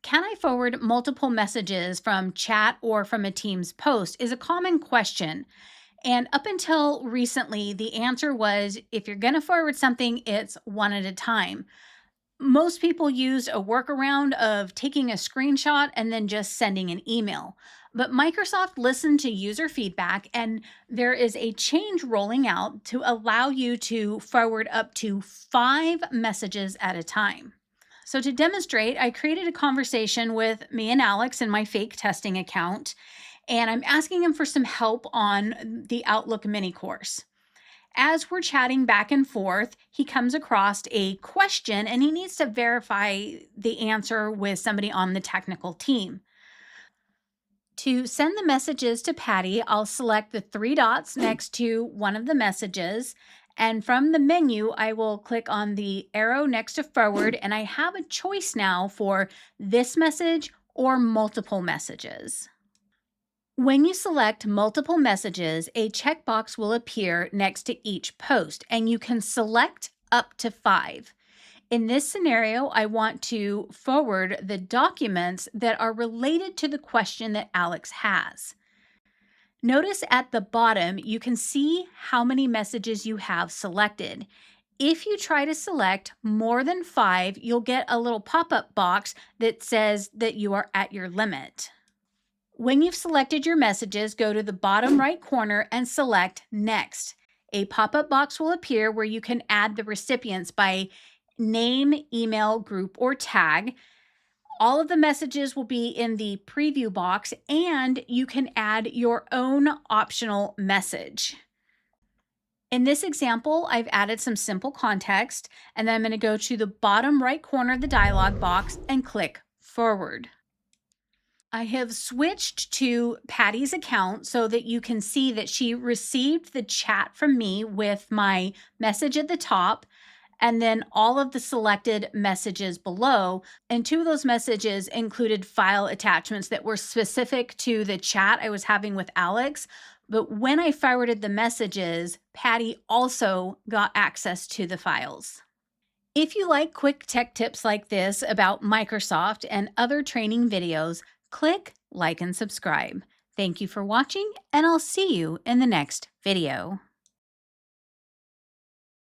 Can I forward multiple messages from chat or from a Teams post is a common question. And up until recently, the answer was if you're going to forward something, it's one at a time. Most people used a workaround of taking a screenshot and then just sending an email. But Microsoft listened to user feedback, and there is a change rolling out to allow you to forward up to 5 messages at a time. So, to demonstrate, I created a conversation with me and Alex in my fake testing account, and I'm asking him for some help on the Outlook mini course. As we're chatting back and forth, he comes across a question and he needs to verify the answer with somebody on the technical team. To send the messages to Patty, I'll select the 3 dots next to one of the messages. And from the menu, I will click on the arrow next to forward, and I have a choice now for this message or multiple messages. When you select multiple messages, a checkbox will appear next to each post, and you can select up to 5. In this scenario, I want to forward the documents that are related to the question that Alex has. Notice at the bottom, you can see how many messages you have selected. If you try to select more than 5, you'll get a little pop-up box that says that you are at your limit. When you've selected your messages, go to the bottom right corner and select Next. A pop-up box will appear where you can add the recipients by name, email, group, or tag. All of the messages will be in the preview box, and you can add your own optional message. In this example, I've added some simple context, and then I'm going to go to the bottom right corner of the dialog box and click Forward. I have switched to Patty's account so that you can see that she received the chat from me with my message at the top and then all of the selected messages below. And 2 of those messages included file attachments that were specific to the chat I was having with Alex. But when I forwarded the messages, Patty also got access to the files. If you like quick tech tips like this about Microsoft and other training videos, click like and subscribe. Thank you for watching, and I'll see you in the next video.